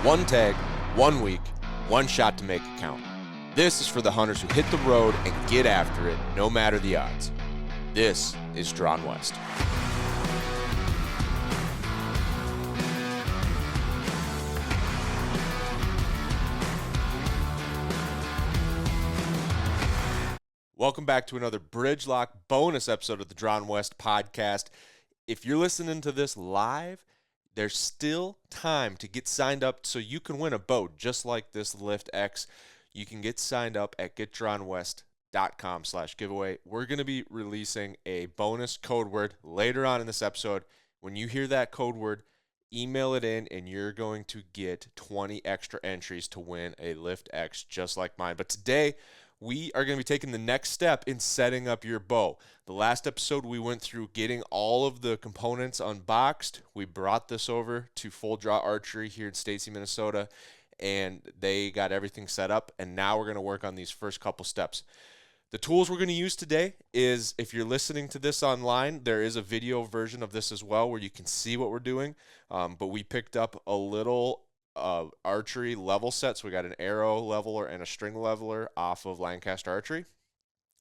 One tag, 1 week, one shot to make it count. This is for the hunters who hit the road and get after it, no matter the odds. This is Drawn West. Welcome back to another Bridgelock bonus episode of the Drawn West podcast. If you're listening to this live, there's still time to get signed up so you can win a bow just like this Lift X. You can get signed up at getdrawnwest.com/giveaway. We're going to be releasing a bonus code word later on in this episode. When you hear that code word, email it in and you're going to get 20 extra entries to win a Lift X just like mine. But today, we are going to be taking the next step in setting up your bow. The last episode, we went through getting all of the components unboxed. We brought this over to Full Draw Archery here in Stacy, Minnesota, and they got everything set up, and now we're going to work on these first couple steps. The tools we're going to use today is, if you're listening to this online, there is a video version of this as well where you can see what we're doing, but we picked up a little archery level set. So we got an arrow leveler and a string leveler off of Lancaster Archery.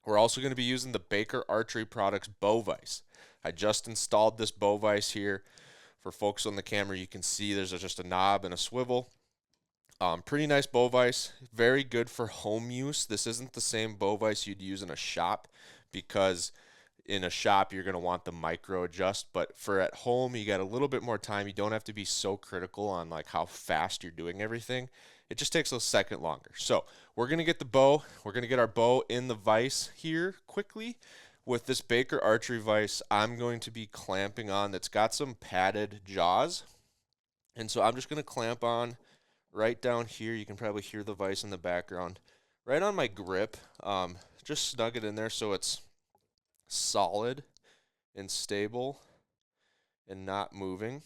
We're also going to be using the Baker Archery products bow vise. I just installed this bow vise here. For folks on the camera, you can see there's just a knob and a swivel. Pretty nice bow vise, very good for home use. This isn't the same bow vise you'd use in a shop, because in a shop you're going to want the micro adjust, but for at home you got a little bit more time. You don't have to be so critical on like how fast you're doing everything. It just takes a second longer. So we're going to get the bow. We're going to get our bow in the vise here quickly. With this Baker Archery vise, I'm going to be clamping on. That's got some padded jaws, and so I'm just going to clamp on right down here. You can probably hear the vise in the background. Right on my grip, just snug it in there so it's solid and stable and not moving.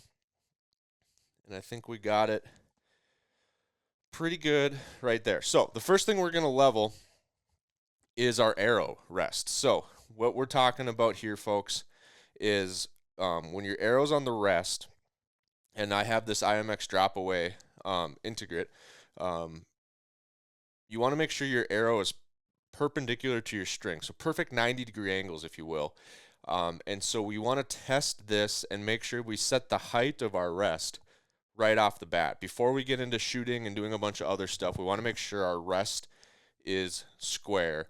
And I think we got it pretty good right there. So the first thing we're going to level is our arrow rest. So what we're talking about here, folks, is when your arrow's on the rest, and I have this IMX drop away integrate, you want to make sure your arrow is perpendicular to your string, so perfect 90-degree angles, if you will. And so we want to test this and make sure we set the height of our rest right off the bat. Before we get into shooting and doing a bunch of other stuff, we want to make sure our rest is square.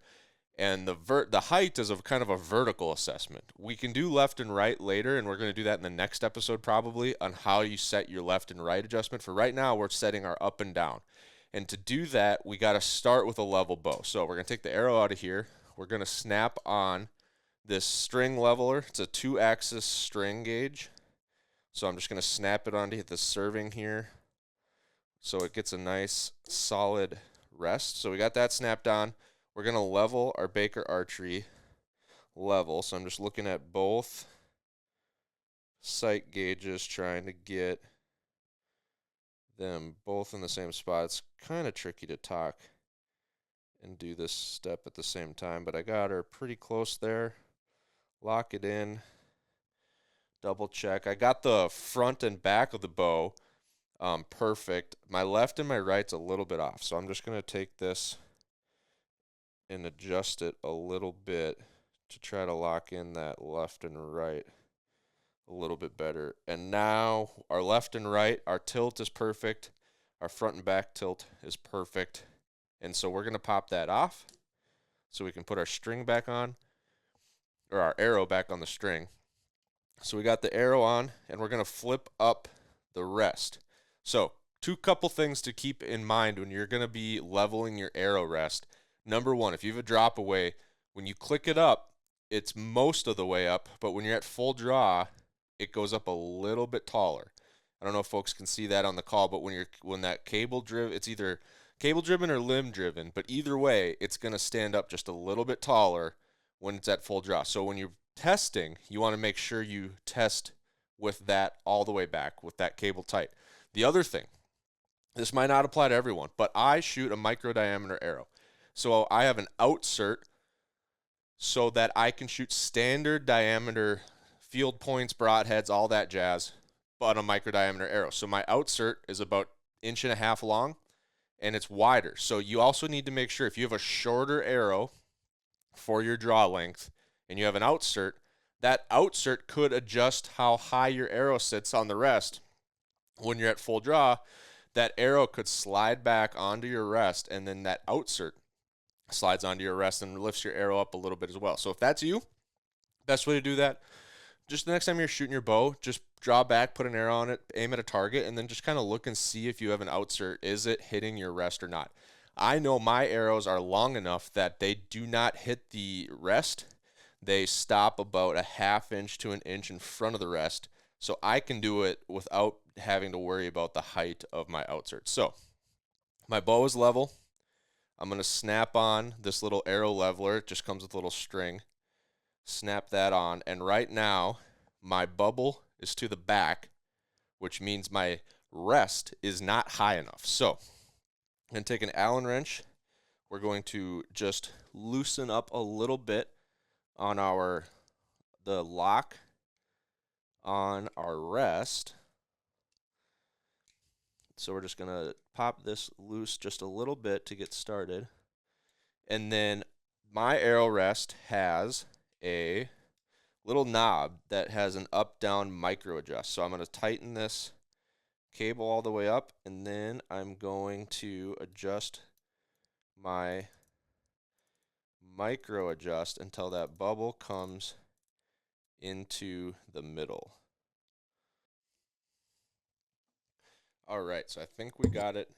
And the height is kind of a vertical assessment. We can do left and right later, and we're going to do that in the next episode probably, on how you set your left and right adjustment. For right now, we're setting our up and down. And to do that, we got to start with a level bow. So we're going to take the arrow out of here. We're going to snap on this string leveler. It's a 2-axis string gauge. So I'm just going to snap it onto the serving here so it gets a nice solid rest. So we got that snapped on. We're going to level our Baker Archery level. So I'm just looking at both sight gauges, trying to get them both in the same spot. It's kind of tricky to talk and do this step at the same time, but I got her pretty close there. Lock it in, double check. I got the front and back of the bow perfect. My left and my right's a little bit off, so I'm just going to take this and adjust it a little bit to try to lock in that left and right a little bit better. And now our left and right, our tilt is perfect. Our front and back tilt is perfect. And so we're going to pop that off so we can put our string back on, or our arrow back on the string. So we got the arrow on, and we're going to flip up the rest. So couple things to keep in mind when you're going to be leveling your arrow rest. Number one, if you have a drop away, when you click it up, it's most of the way up, but when you're at full draw, it goes up a little bit taller. I don't know if folks can see that on the call, but when that cable driven, it's either cable driven or limb driven, but either way, it's going to stand up just a little bit taller when it's at full draw. So when you're testing, you want to make sure you test with that all the way back, with that cable tight. The other thing, this might not apply to everyone, but I shoot a micro diameter arrow. So I have an outsert so that I can shoot standard diameter field points, broadheads, all that jazz, but a micro diameter arrow. So my outsert is about inch and a half long, and it's wider. So you also need to make sure if you have a shorter arrow for your draw length and you have an outsert, that outsert could adjust how high your arrow sits on the rest. When you're at full draw, that arrow could slide back onto your rest, and then that outsert slides onto your rest and lifts your arrow up a little bit as well. So if that's you, best way to do that, just the next time you're shooting your bow, just draw back, put an arrow on it, aim at a target, and then just kind of look and see if you have an outsert. Is it hitting your rest or not? I know my arrows are long enough that they do not hit the rest. They stop about a ½ inch to an inch in front of the rest, so I can do it without having to worry about the height of my outsert. So my bow is level. I'm going to snap on this little arrow leveler. It just comes with a little string. Snap that on, and right now my bubble is to the back, which means my rest is not high enough. So I'm going to take an Allen wrench. We're going to just loosen up a little bit on the lock on our rest. So we're just going to pop this loose just a little bit to get started. And then my arrow rest has a little knob that has an up-down micro adjust. So I'm going to tighten this cable all the way up, and then I'm going to adjust my micro adjust until that bubble comes into the middle. All right, so I think we got it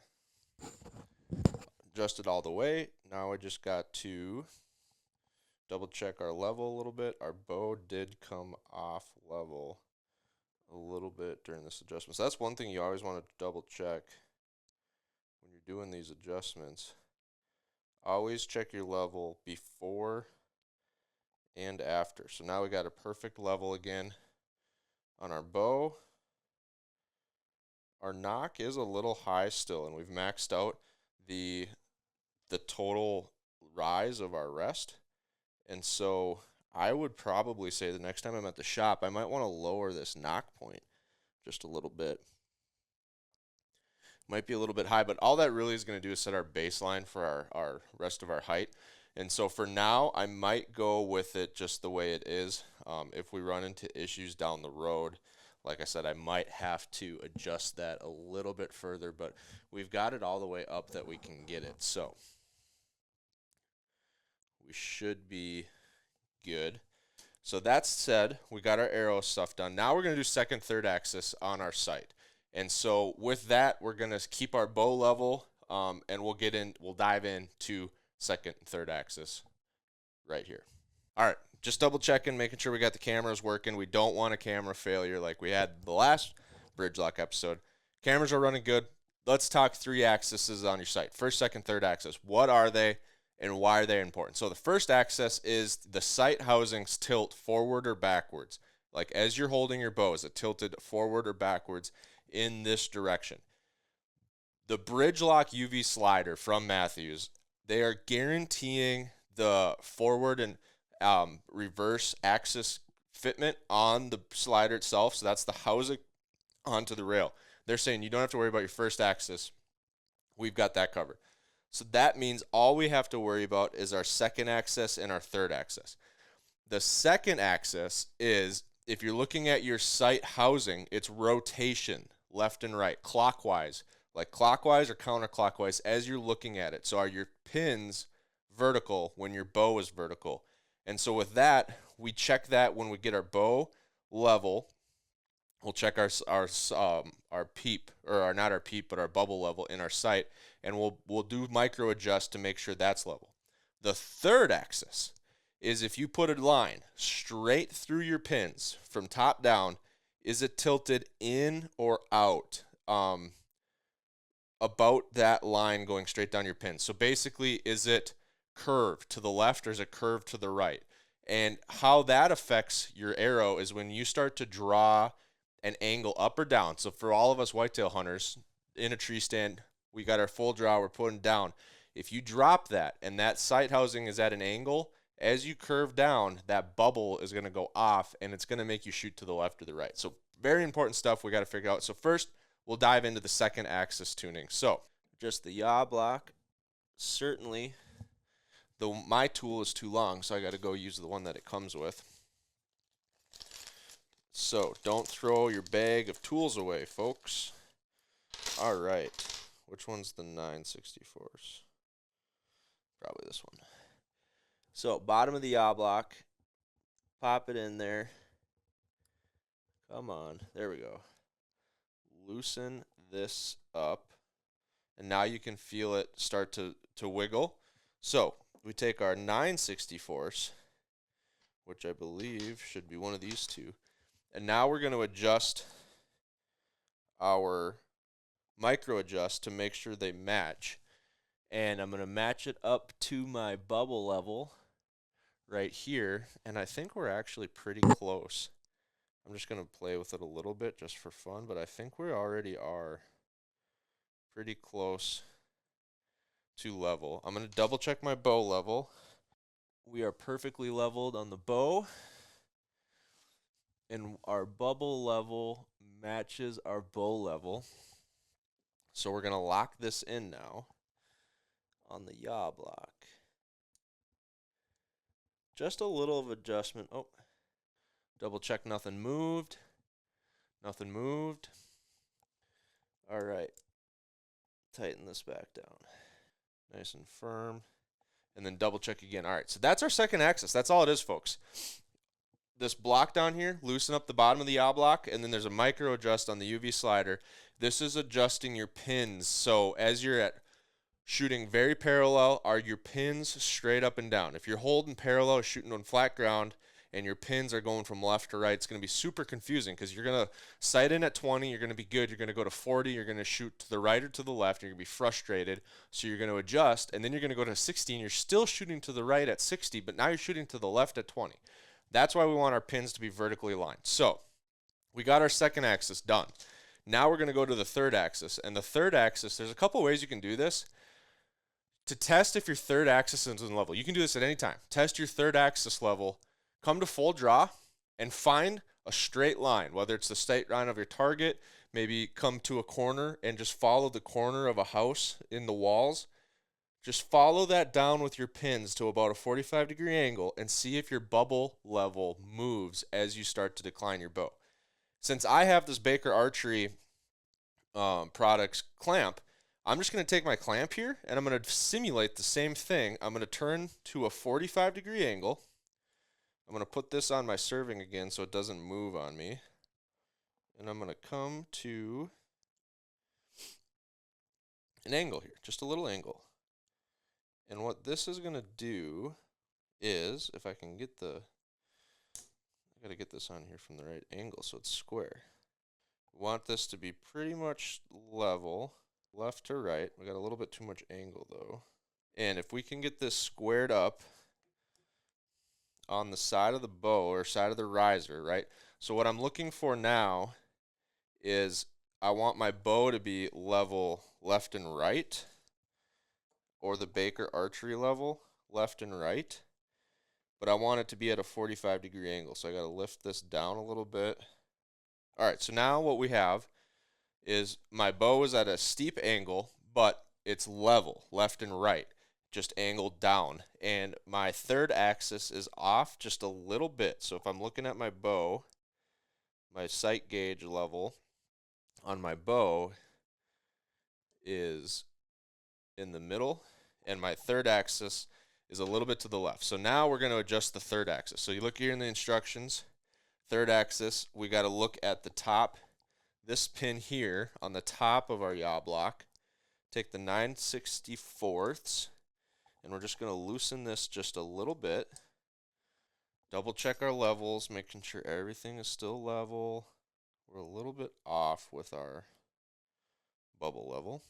adjusted all the way. Now I just got to double check our level a little bit. Our bow did come off level a little bit during this adjustment. So that's one thing you always want to double check when you're doing these adjustments. Always check your level before and after. So now we got a perfect level again on our bow. Our knock is a little high still, and we've maxed out the total rise of our rest. And so I would probably say the next time I'm at the shop, I might want to lower this knock point just a little bit. Might be a little bit high, but all that really is going to do is set our baseline for our rest of our height. And so for now, I might go with it just the way it is. If we run into issues down the road, like I said, I might have to adjust that a little bit further, but we've got it all the way up that we can get it. So we should be good. So that said, we got our arrow stuff done. Now we're going to do second, third axis on our sight. And so with that, we're going to keep our bow level, and we'll dive into second and third axis right here. All right, just double checking, making sure we got the cameras working. We don't want a camera failure like we had the last bridge lock episode. Cameras are running good. Let's talk 3 axes on your sight. First, second, third axis. What are they and why are they important? So the first axis is the sight housings tilt forward or backwards. Like as you're holding your bow, is it tilted forward or backwards in this direction? The bridge lock UV slider from Matthews, they are guaranteeing the forward and reverse axis fitment on the slider itself. So that's the housing onto the rail. They're saying you don't have to worry about your first axis. We've got that covered. So that means all we have to worry about is our second axis and our third axis. The second axis is, if you're looking at your sight housing, it's rotation, left and right, clockwise, like clockwise or counterclockwise as you're looking at it. So are your pins vertical when your bow is vertical? And so with that, we check that when we get our bow level. We'll check our peep, or not our peep, but our bubble level in our sight, and we'll do micro adjust to make sure that's level. The third axis is if you put a line straight through your pins from top down, is it tilted in or out about that line going straight down your pins? So basically, is it curved to the left or is it curved to the right? And how that affects your arrow is when you start to draw an angle up or down. So for all of us whitetail hunters in a tree stand, we got our full draw, we're putting down. If you drop that and that sight housing is at an angle, as you curve down, that bubble is going to go off and it's going to make you shoot to the left or the right. So very important stuff we got to figure out. So first, we'll dive into the second axis tuning. So just the yaw block. Certainly, my tool is too long, so I got to go use the one that it comes with. So don't throw your bag of tools away, folks. All right, which one's the 9/64s? Probably this one. So bottom of the yaw block, pop it in there. Come on, there we go. Loosen this up, and now you can feel it start to wiggle. So we take our 9/64s, which I believe should be one of these two, and now we're going to adjust our micro adjust to make sure they match. And I'm going to match it up to my bubble level right here, and I think we're actually pretty close. I'm just going to play with it a little bit just for fun, but I think we already are pretty close to level. I'm going to double check my bow level. We are perfectly leveled on the bow, and our bubble level matches our bow level. So we're going to lock this in now on the yaw block. Just a little of adjustment. Oh, double check nothing moved. Nothing moved. All right. Tighten this back down. Nice and firm. And then double check again. All right, so that's our second axis. That's all it is, folks. This block down here, loosen up the bottom of the yaw block, and then there's a micro adjust on the UV slider. This is adjusting your pins. So as you're at shooting very parallel, are your pins straight up and down. If you're holding parallel, shooting on flat ground, and your pins are going from left to right, it's going to be super confusing because you're going to sight in at 20, you're going to be good, you're going to go to 40, you're going to shoot to the right or to the left, you're going to be frustrated, so you're going to adjust, and then you're going to go to 60, and you're still shooting to the right at 60, but now you're shooting to the left at 20. That's why we want our pins to be vertically aligned. So we got our second axis done. Now we're going to go to the third axis, and the third axis, there's a couple ways you can do this. To test if your third axis is in level, you can do this at any time. Test your third axis level. Come to full draw and find a straight line, whether it's the straight line of your target, maybe come to a corner and just follow the corner of a house in the walls. Just follow that down with your pins to about a 45-degree angle and see if your bubble level moves as you start to decline your bow. Since I have this Baker Archery products clamp, I'm just going to take my clamp here and I'm going to simulate the same thing. I'm going to turn to a 45-degree angle. I'm going to put this on my serving again so it doesn't move on me. And I'm going to come to an angle here, just a little angle. And what this is going to do is, if I can get I got to get this on here from the right angle so it's square. We want this to be pretty much level, left to right. We got a little bit too much angle though. And if we can get this squared up on the side of the bow or side of the riser, right? So what I'm looking for now is I want my bow to be level left and right, or the Baker Archery level left and right, but I want it to be at a 45-degree angle. So I got to lift this down a little bit. All right, so now what we have is my bow is at a steep angle, but it's level left and right, just angled down, and my third axis is off just a little bit. So if I'm looking at my bow, my sight gauge level on my bow is in the middle, and my third axis is a little bit to the left. So now we're going to adjust the third axis. So you look here in the instructions, third axis, we got to look at the top, this pin here on the top of our yaw block. Take the 9/64ths, and we're just going to loosen this just a little bit. Double check our levels, making sure everything is still level. We're a little bit off with our bubble level.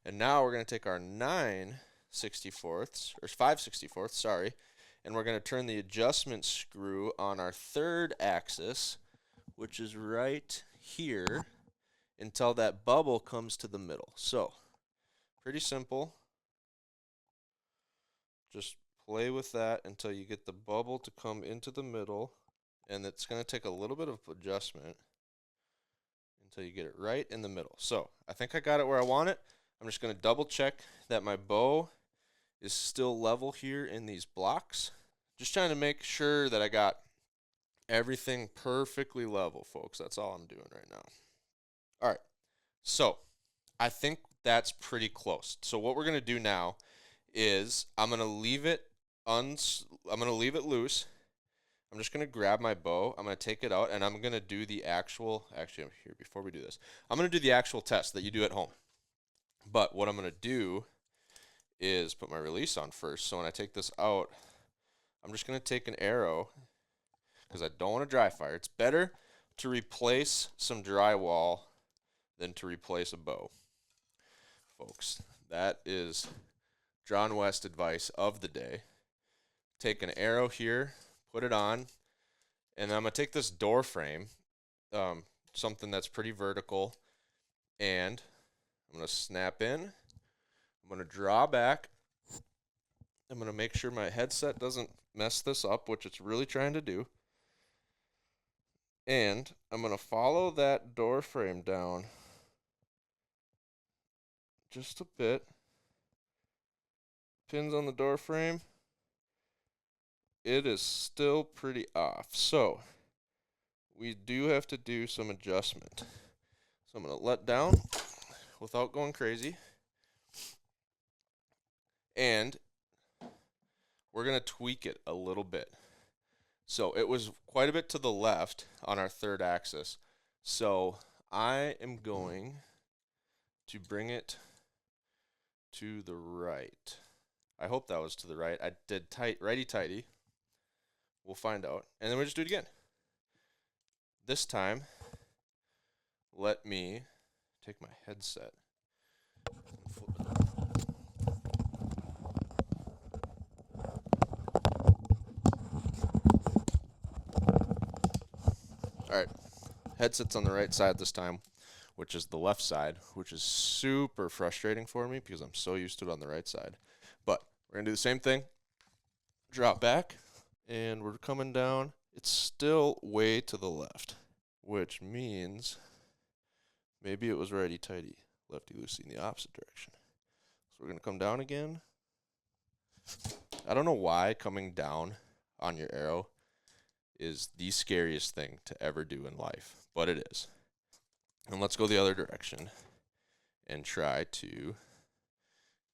And now we're going to take our 9/64ths, or 5/64ths, sorry, and we're going to turn the adjustment screw on our third axis, which is right here, until that bubble comes to the middle. So, pretty simple. Just play with that until you get the bubble to come into the middle, and it's going to take a little bit of adjustment until you get it right in the middle. So I think I got it where I want it. I'm just going to double check that my bow is still level here in these blocks. Just trying to make sure that I got everything perfectly level, folks. That's all I'm doing right now. All right, so I think that's pretty close. So what we're going to do now is I'm going to leave it loose. I'm just going to grab my bow. I'm going to take it out, and I'm going to do the actual, actually, I'm here before we do this. I'm going to do the actual test that you do at home. But what I'm going to do is put my release on first. So when I take this out, I'm just going to take an arrow because I don't want to dry fire. It's better to replace some drywall than to replace a bow, folks. That is John West advice of the day. Take an arrow here, put it on, and then I'm going to take this door frame, something that's pretty vertical, and I'm going to snap in. I'm going to draw back. I'm going to make sure my headset doesn't mess this up, which it's really trying to do. And I'm going to follow that door frame down just a bit. Pins on the door frame. It is still pretty off. So we do have to do some adjustment. So I'm going to let down without going crazy. And we're going to tweak it a little bit. So it was quite a bit to the left on our third axis. So I am going to bring it to the right. I hope that was to the right. I did righty-tighty. We'll find out. And then we'll just do it again. This time, let me take my headset and flip it over. All right, headset's on the right side this time, which is the left side, which is super frustrating for me because I'm so used to it on the right side. But we're going to do the same thing. Drop back, and we're coming down. It's still way to the left, which means maybe it was righty-tighty, lefty-loosey in the opposite direction. So we're going to come down again. I don't know why coming down on your arrow is the scariest thing to ever do in life, but it is. And let's go the other direction and try to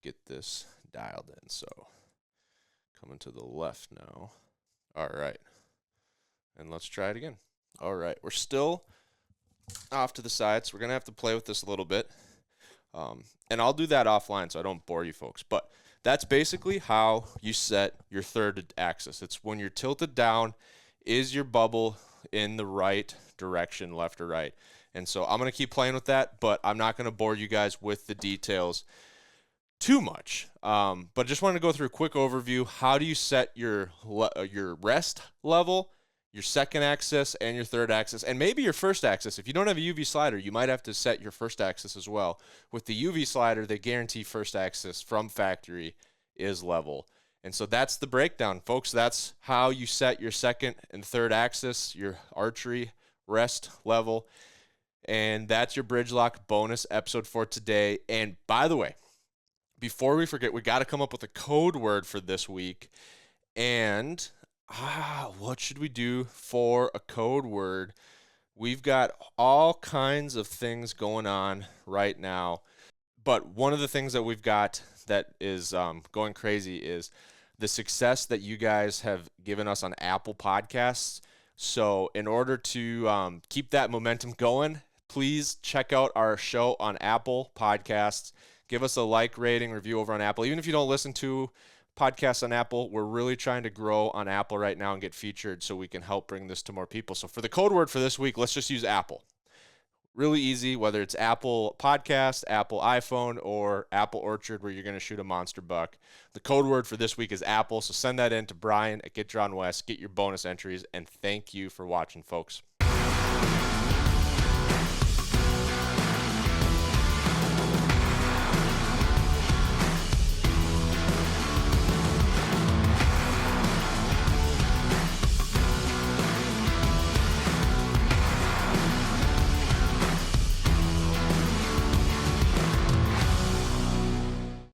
get this dialed in. So coming to the left now. All right. And let's try it again. All right. We're still off to the side, so we're going to have to play with this a little bit. And I'll do that offline so I don't bore you folks. But that's basically how you set your third axis. It's when you're tilted down, is your bubble in the right direction, left or right? And so I'm going to keep playing with that, but I'm not going to bore you guys with the details too much. But just wanted to go through a quick overview. How do you set your rest level, your second axis, and your third axis, and maybe your first axis? If you don't have a UV slider, you might have to set your first axis as well. With the UV slider, they guarantee first axis from factory is level. And so that's the breakdown, folks. That's how you set your second and third axis, your archery rest level. And that's your Bridge Lock bonus episode for today. And by the way, before we forget, we got to come up with a code word for this week. And what should we do for a code word? We've got all kinds of things going on right now. But one of the things that we've got that is going crazy is the success that you guys have given us on Apple Podcasts. So in order to keep that momentum going, please check out our show on Apple Podcasts. Give us a like, rating, review over on Apple. Even if you don't listen to podcasts on Apple, we're really trying to grow on Apple right now and get featured so we can help bring this to more people. So for the code word for this week, let's just use Apple. Really easy, whether it's Apple Podcast, Apple iPhone, or Apple Orchard where you're going to shoot a monster buck. The code word for this week is Apple, so send that in to Brian at Get Drawn West. Get your bonus entries, and thank you for watching, folks.